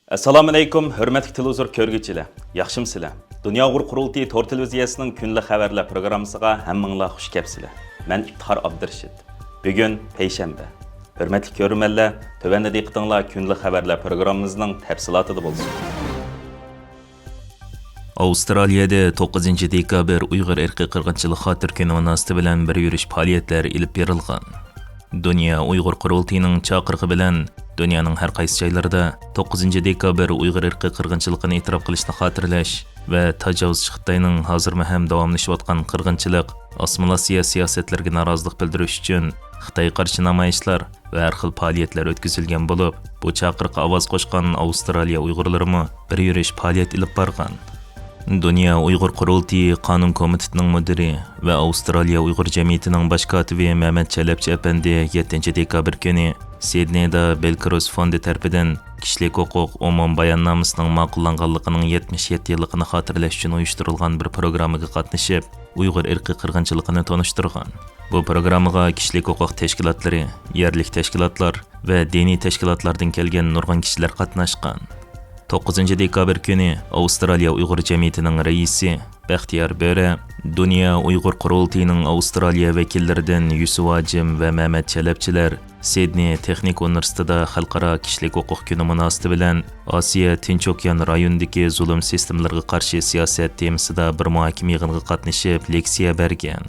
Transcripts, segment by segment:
Assalomu alaykum, hurmatli televizor ko'rguvchilar. Yaxshimsizlar? Dunyo Uyg'ur qurultiyi tor televiziyasining kunlik xabarlar programmasiga hammanglar xush kelibsizlar. Men İftihar Abdurashid. Bugun payshanba. Hurmatli ko'ruvchilar, tövəndə diqqətinizlər kunlik xabarlar programmamızın təfsilatında bo'lsin. Avstraliyada 9 dekabr Uyg'ur irqiy qirg'inchilik xotir kuni munosabati bilan bir yurish faoliyatlari ilib berilgan. Dünya Uyg'ur qurultiyining chaqirig'i bilan dunyoning har qaysi joylarida 9 dekabr Uyg'ur irqiy qirg'inchiligini e'tirof qilishni xotirlash va tajovuzchi Xitoyning hozirma ham davomlashayotgan qirg'inchilik, assimilyatsiya siyosatlariga norozilik bildirish uchun Xitoy qarshi namoyishlar va har xil faoliyatlar o'tkazilgan bo'lib, bu chaqiriqqa ovoz qo'shgan Avstraliya Uyg'urlarimi bir yurish faoliyat ilib borgan. Dünya Uyg'ur qurultiyi qonun komitetining mudiri va Avstraliya Uyg'ur jamiyatining bosh kotibi Mehmet Chalabchi apandi 7 dekabr kuni Sidneyda Belcross fondi tarafidan kishilik huquq umum bayonnamasining ma'qullanganligining 77 yilligini xotirlash uchun uyushtirilgan bir programmaga qatnashib, Uyg'ur irqiy qirg'inchiligini tanishtirgan. Bu programmaga kishilik huquq tashkilotlari, yerlik tashkilotlar va diniy tashkilotlardan kelgan nurg'un kishilar qatnashgan. 9 dekabr kuni Avstraliya Uyg'ur jamiyatining raisi Baxtiyor Bo'ra Dünya Uyg'ur qurultiyining Avstraliya vakillaridan Yusuf Ajim va Mehmet Chalabchilar Sidney Texnik universitetida xalqaro kishilik huquq kuni munosabati bilan Osiyo Tinch okean rayonidagi zulm sistemlariga qarshi siyosat temasida bir muhokama yig'iniga qatnashib leksiya bergan.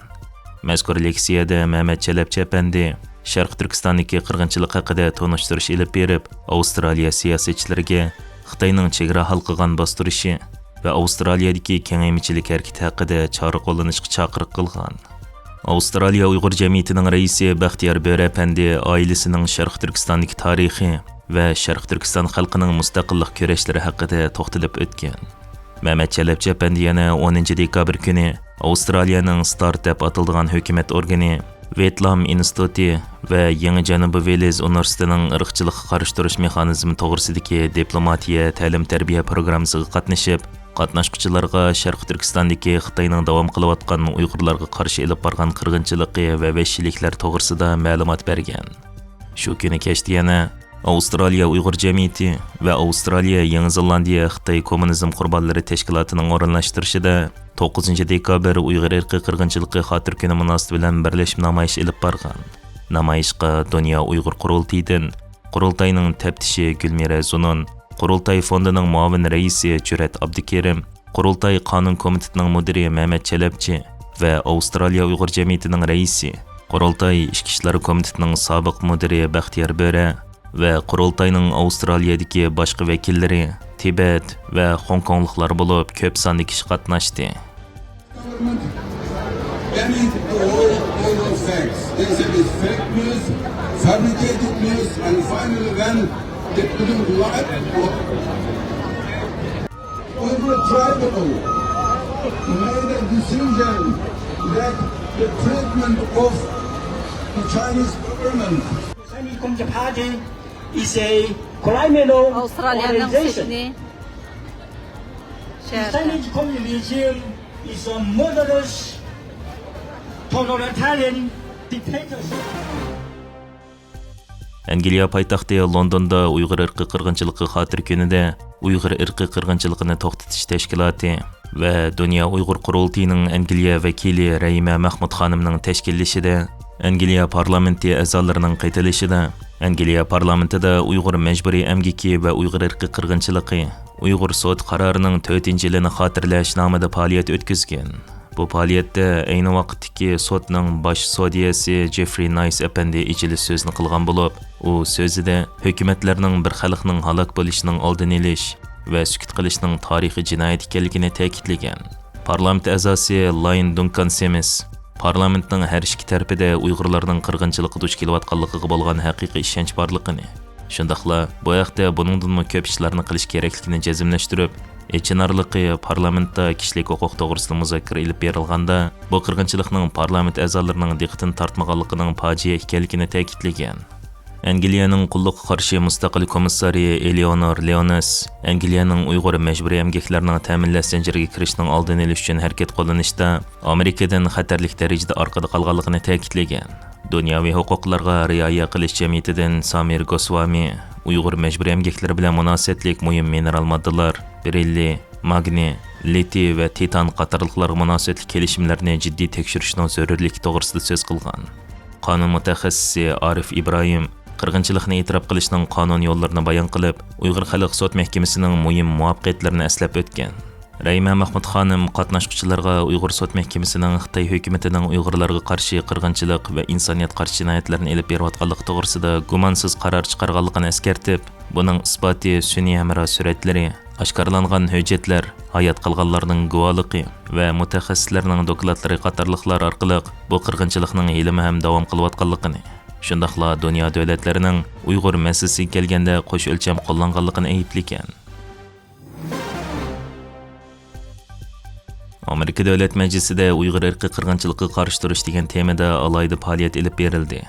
Mazkur leksiyada Mehmet Chalabchi apandi Sharq Turkistondagi qirg'inchilik haqida tanishtirish ilib berib, Avstraliya siyosatchilariga Xitoyning chegara halqigan bostirishi va Avstraliyadagi kengaymichilik harakati haqida chora qo'llanishga chaqiriq qilgan. Avstraliya Uyg'ur jamiyatining raisi Baxtiyor Bo'ra apandi oilasining Sharq Turkistondagi tarixi va Sharq Turkiston xalqining mustaqillik kurashlari haqida to'xtalib o'tgan. Mehmet Chalabchi apandi yana 10 dekabr kuni Avstraliyaning Startup atiladigan hukumat organi Vietnam instituti va Yangi Janubiy Wales universitetining irqchilikqa qarshi turish mexanizmi to'g'risidagi diplomatiya ta'lim-tarbiya programmasiga qatnashib, qatnashuvchilarga Sharq Turkistondagi Xitoyning davom qilayotgan Uyg'urlarga qarshi elib borgan qirg'inchiligi va vahshiyliklar to'g'risida ma'lumot bergan. Shu kuni kechda yana Avstraliya Uyg'ur jamiyati va Avstraliya Yangi Zelandiya Xitoy kommunizm qurbonlari tashkilotining o'rinlashtirishida 9 dekabr Uyg'ur irqiy qirg'inchiligi xotir kuni munosabati bilan birlashib namoyish ilib borgan. Namoyishga Dunyo Uyg'ur qurultiyidan qurultayning taftishi Gulmira Zunun, qurultay fondining muavin raisi Jurat Abdukerim, qurultay qonun komitetining mudiri Mehmet Chalabchi va Avstraliya Uyg'ur jamiyatining raisi, qurultay ichki ishlar komitetining sobiq mudiri Baxtiyor Bo'ra va qurultayning Avstraliyadagi boshqa vakillari, Tibet va Hong Kongliklar bo'lib ko'p sonli kishi qatnashdi. Is a criminal Australia'nın organization. Sydney The Chinese communism is a murderous, totalitarian dictatorship. Angliya poytaxti Londonda Uyg'ur irqiy qirg'inchiligi xotir kunida Uyg'ur irqiy qirg'inchiligini to'xtatish tashkiloti va Dunyo Uyg'ur qurultiyining Angliya vakili Rayma Mahmud xonimning tashkillashida Angliya parlamenti a'zolarining qaytilishida Angliya parlamentida Uyg'ur majburiy emgiki va Uyg'ur irqiy qirg'inchiligi Uyg'ur sud qarorining 4-yilini xotirlash nomida faoliyat o'tkazgan. Bu faoliyatda ayni vaqtdagi sudning bosh sudiyasi Jeffrey Nice apandi ijlis so'zni qilgan bo'lib, u so'zida hukumatlarning bir xalqning halok bo'lishining oldini olish va sukut qilishning tarixiy jinoyat ekanligini ta'kidlagan. Parlament a'zosi Lyon Duncan Semis parlamentning har ikki tarafida Uyg'urlarning qirg'inchilikqa duch kelayotganligiga bo'lgan haqiqiy ishonch borligini, shundaqla bu haqda buningdan ko'p ishlarni qilish kerakligini jazmlashtirib, ichinarligi parlamentda kishilik huquq to'g'risida muzokara ilib berilganda, bu qirg'inchilikning parlament a'zolarining diqqatini tortmaganligining fojia ekanligini ta'kidlagan. Angliyaning qulluqqa qarshi mustaqil komissari Eleanor Leonas, Angliyaning Uyg'ur majburiy emgaklarining ta'minlash zanjiriga kirishning oldini olish uchun harakat qo'llanishda Amerikadan xatarlik darajada orqada qolganligini ta'kidlagan. Dunyoviy huquqlarga rioya qilish jamiyatidan Samir Goswami Uyg'ur majburiy emgaklari bilan munosabatlik muhim mineral moddalar, berillli, magniy, litiy va titan qatorliqlarga munosabatli kelishimlarni jiddiy tekshirishning zarurligi to'g'risida so'z qilgan. Qonun mutaxassisi Arif Ibrohim qirg'inchilikni e'tirof qilishning qonun yo'llarini bayon qilib, Uyg'ur xalq sud mahkamasining muhim muvaffaqiyatlarini eslab o'tgan. Rayma Mahmud xonim qatnashchilarga Uyg'ur sud mahkamasining Xitoy hukumatining Uyg'urlarga qarshi qirg'inchilik va insoniyat qarshi jinoyatlarni elib berayotganligi to'g'risida gumonsiz qaror chiqarganligini eskartib, buning isboti sun'iy hamro suratlari, oshkorlangan hujjatlar, hayot qilganlarning guvohligi va mutaxassislarning dokladlari qatorliqlar orqali bu qirg'inchilikning ilmi ham davom qilayotganligini, shundaqla dunyo davlatlarining Uyg'ur masalasiga kelganda qo'sh o'lcham qo'llanganligini aytgan. Amerika Davlat Majlisida Uyg'ur irqiy qirg'inchilikka qarshi turish degan temada alohida faoliyat elib berildi.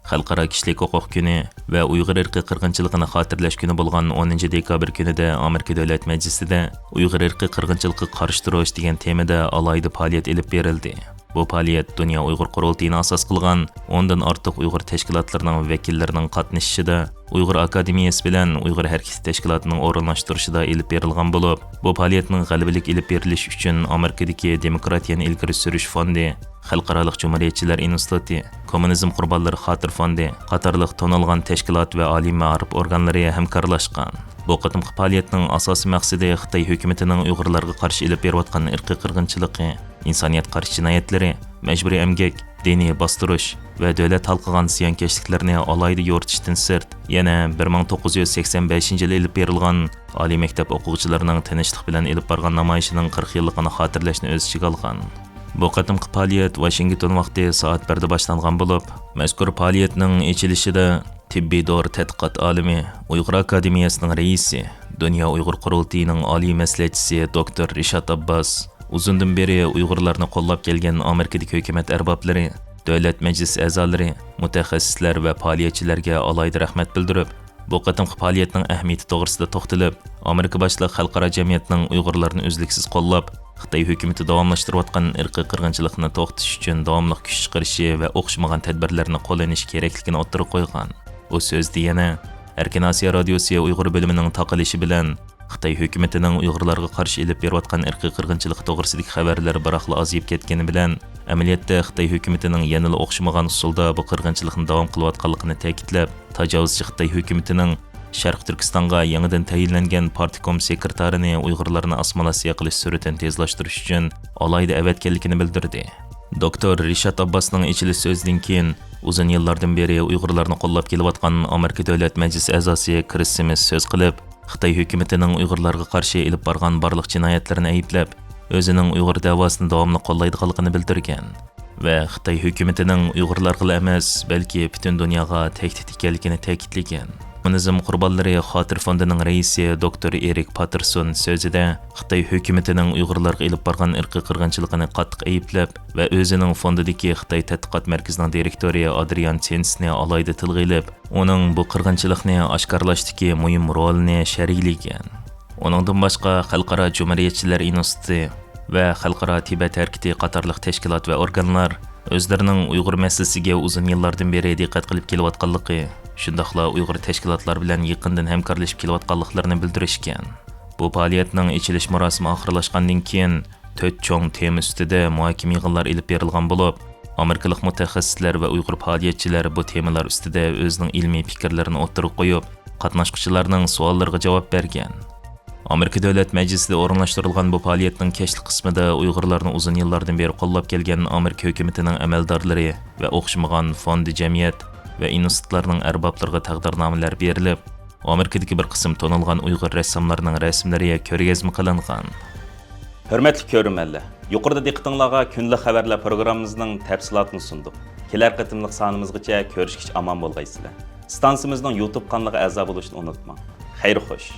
Xalqaro kishilik huquq kuni va Uyg'ur irqiy qirg'inchiligini xotirlash kuni bo'lgan 10 dekabr kunida Amerika Davlat Majlisida Uyg'ur irqiy qirg'inchilikka qarshi turish degan temada alohida faoliyat elib berildi. Bu faoliyat Dunyo Uyg'ur qurultayini asos qilgan 10 dan ortiq Uyg'ur tashkilotlarining vakillarining qatnashishida, Uyg'ur akademiyasi bilan Uyg'ur harakati tashkilotining o'rinlashtirishida elib berilgan bo'lib, bu faoliyatning g'alabalik elib berilishi uchun Amerikadagi Demokratiyani ilgari surish fondi, Xalqaro Jumhuriyatchilar instituti, Kommunizm qurbonlari xotir fondi qatorliq tonilgan tashkilot va oliy ma'rif organlari hamkorlashgan. Bu qatimqi faoliyatning asosiy maqsadi Xitoy hukumatining Uyg'urlarga qarshi elib berayotgan irqiy qirg'inchiligi, insoniyat qarshi jinoyatlari, majburiy emgak, diniy bostirish va davlat talqigan ziyonkashliklarni alohida yoritishdan sirt, yana 1985-yil elib berilgan oliy maktab o'quvchilarining tinchlik bilan elib borgan namoyishining 40 yilligini xotirlashni o'z ichiga olgan. Bu qatimqi faoliyat Washington vaqti soat 1 da boshlangan bo'lib, mazkur faoliyatning ochilishida tibbiy dori tadqiqot olimi, Uyg'ur akademiyasining raisi, Dunyo Uyg'ur qurultayining oliy maslahatchisi Dr. Rishad Abbas, uzundan beri Uyg'urlarni qo'llab kelgan Amerikadagi hukumat arboblari, davlat majlisi a'zolari, mutaxassislar va faoliyatchilarga alohida rahmat bildirib, bu qatimqi faoliyatning ahamiyati to'g'risida to'xtalib, Amerika boshliq xalqaro jamiyatning Uyg'urlarni uzluksiz qo'llab, Xitoy hukumati davomlashtirayotgan irqiy qirg'inchilikni to'xtatish uchun davomli kuch chiqarishi va o'xshamagan tadbirlarni qo'llanish kerakligini o'ttirib qo'ygan. U so'zda yana Erkin Osiyo radiosi Uyg'ur bo'limining taqilishi bilan Xitoy hukumatining Uyg'urlarga qarshi elib berayotgan irqiy qirg'inchilik to'g'risidagi xabarlar biroqla aziyib ketgani bilan, amaliyotda Xitoy hukumatining yanada o'xshamagan usulda bu qirg'inchilikni davom qilayotganligini ta'kidlab, tajovuzchi Xitoy hukumatining Sharq Turkistonga yangidan tayinlangan partikom sekreterini Uyg'urlarni assimilyatsiya qilish sur'atini tezlashtirish uchun alohida avatganligini bildirdi. Dr. Rishad Abbasning ichilish so'zidan keyin uzun yillardan beri Uyg'urlarni qo'llab kelayotgan Amerika Davlat Majlisi a'zosi Chris Smith so'z qilib, Xitoy hukumatining Uyg'urlarga qarshi elib borgan barliq jinoyatlarni ayblab, o'zining Uyg'ur davosini davomli qo'llaydiganligini bildirgan va Xitoy hukumatining Uyg'urlarga emas, balki butun dunyoga tahdid ekanligini ta'kidlagan. Kommunizm qurbonlari xotir fondining raisi Dr. Erik Patterson so'zida Xitoy hukumatining Uyg'urlarga elib borgan irqiy qirg'inchiligini qattiq ayblab va o'zining fondidagi Xitoy tadqiqot markazining direktori Adrian Chensni alohida tilga ilib, uning bu qirg'inchilikni oshkorlashdagi muhim rolini sharhlagan. Uningdan boshqa Xalqaro Jumhuriyatchilar instituti va Xalqaro Tibet harakati qatorliq tashkilot va organlar o'zlarining Uyg'ur masalasiga uzun yillardan beri diqqat qilib kelayotganligi, shundaqla Uyg'ur tashkilotlar bilan yaqindan hamkorlashib kelayotganliklarini bildirishgan. Bu faoliyatning ichilish marosimi oxirlashgandan keyin 4 cho'ng tema ustida muhokama yig'inlar elib berilgan bo'lib, Amerikalik mutaxassislar va Uyg'ur faoliyatchilar bu temalar ustida o'zining ilmiy fikrlarini o'ttirib qo'yib, qatnashchilarning savollariga javob bergan. Amerika Davlat Majlisida o'rinlashtirilgan bu faoliyatning kechlik qismida Uyg'urlarni uzun yillardan beri qo'llab kelgan Amerika hukumatining amaldorlari va o'xshamagan fondi jamiyat va institutlarning arboblariga taqdirnomalar berilib, Amerikadagi bir qism tonilgan Uyg'ur rassomlarining rasmlari ko'rgazma qilingan. Hurmatli ko'rmanlar, yuqorida diqqatingizga kunlik xabarlar programmamizning tafsilotini sundik. Kelar qatimliq sonimizgacha ko'rishgich omon bo'lgaysizlar. Stansimizning YouTube kanaliga a'zo bo'lishni unutmang. Xayr xo'sh.